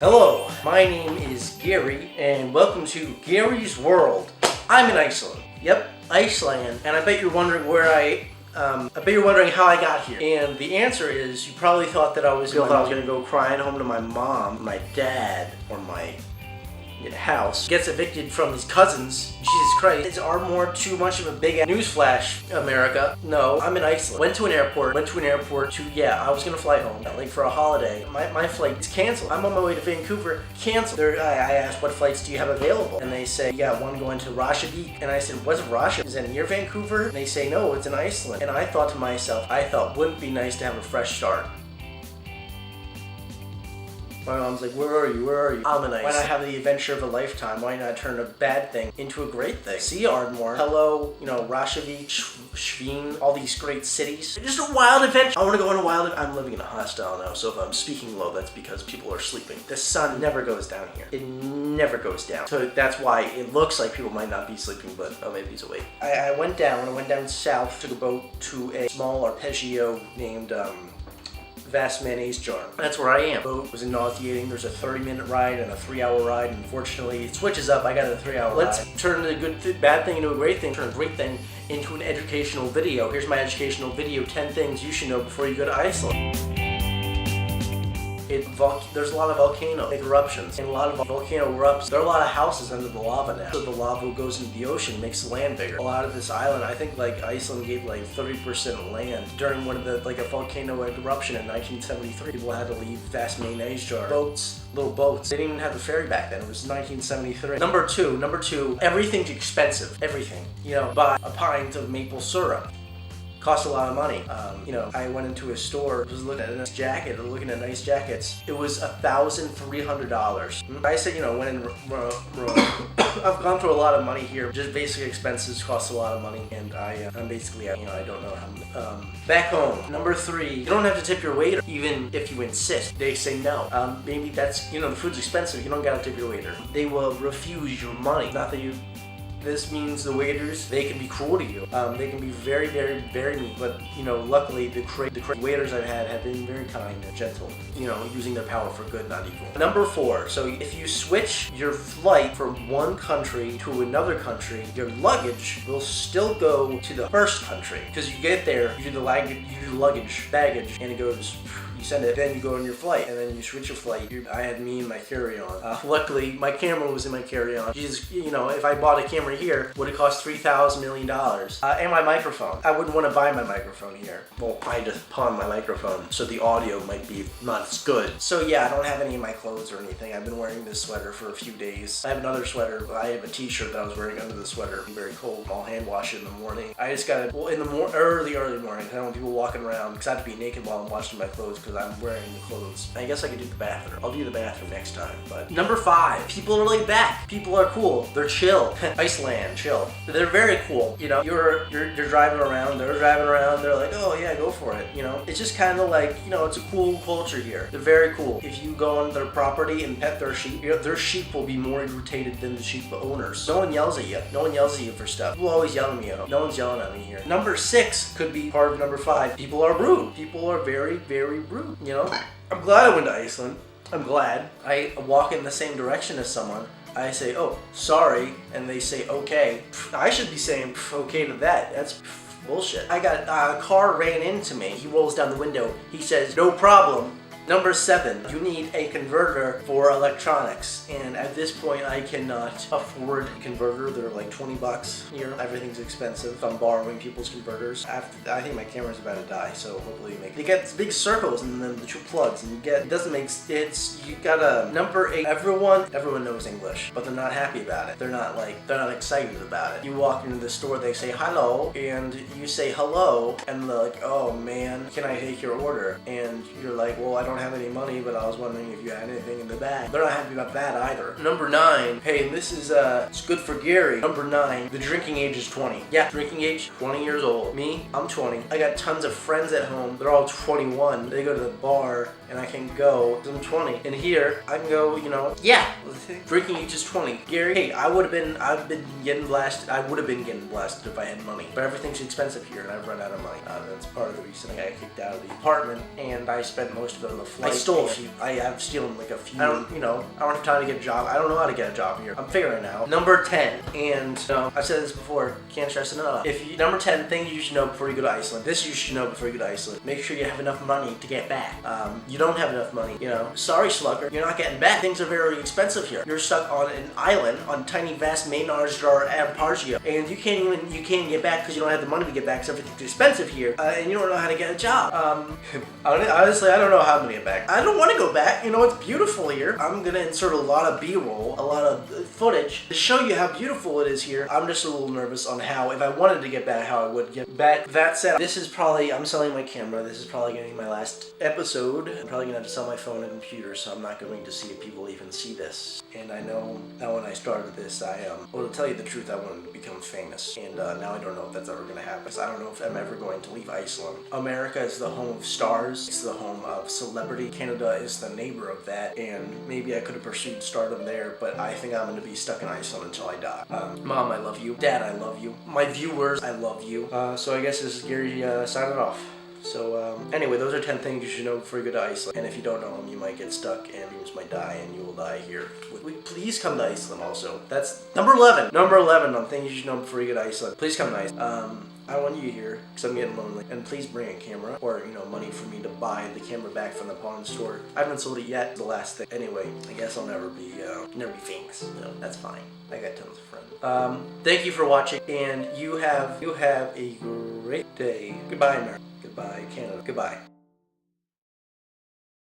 Hello, my name is Gary, and welcome to Gary's World. I'm in Iceland. Yep, Iceland, and I bet you're wondering how I got here. And the answer is, you probably thought that I was gonna go crying home to my mom, my dad, or my house. Gets evicted from his cousins. Jesus Christ. Is Ardmore too much of a big newsflash, America? No, I'm in Iceland. Went to an airport I was gonna fly home, like for a holiday. My flight is canceled. I'm on my way to Vancouver, canceled. I asked, what flights do you have available? And they say, yeah, one going to Reykjavik. And I said, what's Reykjavik? Is that near Vancouver? And they say, no, it's in Iceland. And I thought to myself, wouldn't it be nice to have a fresh start? My mom's like, where are you? I'm in Iceland. Why not have the adventure of a lifetime? Why not turn a bad thing into a great thing? See Ardmore. Hello, Reykjavik, Sveen, all these great cities. Just a wild adventure. I want to go on a wild adventure. I'm living in a hostel now, so if I'm speaking low, that's because people are sleeping. The sun never goes down here. It never goes down. So that's why it looks like people might not be sleeping, but maybe he's awake. I went down south, took a boat to a small arpeggio named, vast mayonnaise jar. That's where I am. The boat was nauseating. There's a 30-minute ride and a 3-hour ride. Unfortunately, it switches up. I got a 3-hour ride. Let's turn the bad thing into a great thing. Turn a great thing into an educational video. Here's my educational video: 10 things you should know before you go to Iceland. There's a lot of volcano eruptions, and a lot of volcano erupts. There are a lot of houses under the lava now. So the lava goes into the ocean, makes the land bigger. A lot of this island, I think Iceland gave 30% land during one of the, a volcano eruption in 1973. People had to leave vast mayonnaise jar. Little boats. They didn't even have the ferry back then. It was 1973. Number two, everything's expensive. Everything. Buy a pint of maple syrup. Cost a lot of money. I went into a store, was looking at a nice jacket, looking at nice jackets. It was $1,300. I said, when in Rome, I've gone through a lot of money here. Just basic expenses cost a lot of money, and I'm basically, I don't know how. Back home. Number 3, you don't have to tip your waiter, even if you insist. They say no. Maybe that's, the food's expensive. You don't gotta tip your waiter. They will refuse your money. Not that you. This means the waiters, they can be cruel to you. They can be very, very, very mean. But, luckily, the waiters I've had have been very kind and gentle, using their power for good, not evil. Number 4, so if you switch your flight from one country to another country, your luggage will still go to the first country. Because you get there, you do the baggage, and it goes, you send it, then you go on your flight, and then you switch your flight. I had me and my carry-on. Luckily, my camera was in my carry-on. If I bought a camera here, would have cost $3,000 million. And my microphone. I wouldn't want to buy my microphone here. Well, I just pawn my microphone, so the audio might be not as good. So yeah, I don't have any of my clothes or anything. I've been wearing this sweater for a few days. I have another sweater. I have a t-shirt that I was wearing under the sweater. I'm very cold. I'll hand wash it in the morning. I just got it, in the early morning. I don't want people walking around, because I have to be naked while I'm washing my clothes, because I'm wearing the clothes. I guess I could do the bathroom. I'll do the bathroom next time. But number 5, people are laid back. People are cool. They're chill. Iceland, chill. They're very cool. You're driving around. They're driving around. They're like, oh yeah, go for it. It's just kind of like, it's a cool culture here. They're very cool. If you go on their property and pet their sheep, their sheep will be more irritated than the sheep owners. No one yells at you. No one yells at you for stuff. People always yell at me. No one's yelling at me here. Number 6 could be part of number 5. People are rude. People are very, very rude. I'm glad I went to Iceland. I'm glad. I walk in the same direction as someone. I say, oh, sorry, and they say, okay. I should be saying okay to that. That's bullshit. A car ran into me. He rolls down the window. He says, no problem. Number 7, you need a converter for electronics. And at this point, I cannot afford a converter. They're like $20 here. Everything's expensive. I'm borrowing people's converters. I think my camera's about to die, so hopefully you get big circles and then the 2 plugs, and it doesn't make sense. You got a number 8. Everyone knows English, but they're not happy about it. They're not excited about it. You walk into the store, they say hello, and you say hello, and they're like, oh man, can I take your order? And you're like, well, I don't have any money, but I was wondering if you had anything in the bag. They're not happy about that either. Number 9, hey, this is it's good for Gary. Number 9, the drinking age is 20. Yeah, drinking age, 20 years old. Me, I'm 20. I got tons of friends at home. They're all 21. They go to the bar and I can go, I'm 20, and here I can go, you know, yeah, freaking age is 20. Gary, hey, I would have been getting blasted if I had money, but everything's expensive here, and I've run out of money. That's part of the reason I got kicked out of the apartment, and I spent most of it on the flight. I stole a few. I've stolen like a few. I don't have time to get a job. I don't know how to get a job here. I'm figuring it out. Number 10, and I've said this before, can't stress it enough. Number 10, things you should know before you go to Iceland. This you should know before you go to Iceland. Make sure you have enough money to get back. You don't have enough money, you know. Sorry, slugger, you're not getting back. Things are very expensive here. You're stuck on an island on tiny, vast Maynardsjar Ampargia, and you can't get back because you don't have the money to get back because everything's expensive here, and you don't know how to get a job. Honestly, I don't know how I'm gonna get back. I don't want to go back. You know, it's beautiful here. I'm gonna insert a lot of B-roll, a lot of footage to show you how beautiful it is here. I'm just a little nervous on how, if I wanted to get back, how I would get back. That said, I'm selling my camera. This is probably gonna be my last episode. I'm probably gonna have to sell my phone and computer, so I'm not going to see if people even see this. And I know that when I started this, well, to tell you the truth, I wanted to become famous, and now I don't know if that's ever gonna happen. I don't know if I'm ever going to leave Iceland. America is the home of stars. It's the home of celebrity. Canada is the neighbor of that, and maybe I could have pursued stardom there, but I think I'm gonna be stuck in Iceland until I die. Mom, I love you. Dad, I love you. My viewers, I love you. So I guess this is Gary signing off. So anyway, those are 10 things you should know before you go to Iceland. And if you don't know them, you might get stuck and you might die, and you will die here. Please come to Iceland also. That's number 11. Number 11 on things you should know before you go to Iceland. Please come to Iceland. I want you here because I'm getting lonely. And please bring a camera or, you know, money for me to buy the camera back from the pawn store. I haven't sold it yet. The last thing. Anyway, I guess I'll never be famous. No, that's fine. I got tons of friends. Thank you for watching, and you have a great day. Goodbye, America. Goodbye, Canada. Goodbye.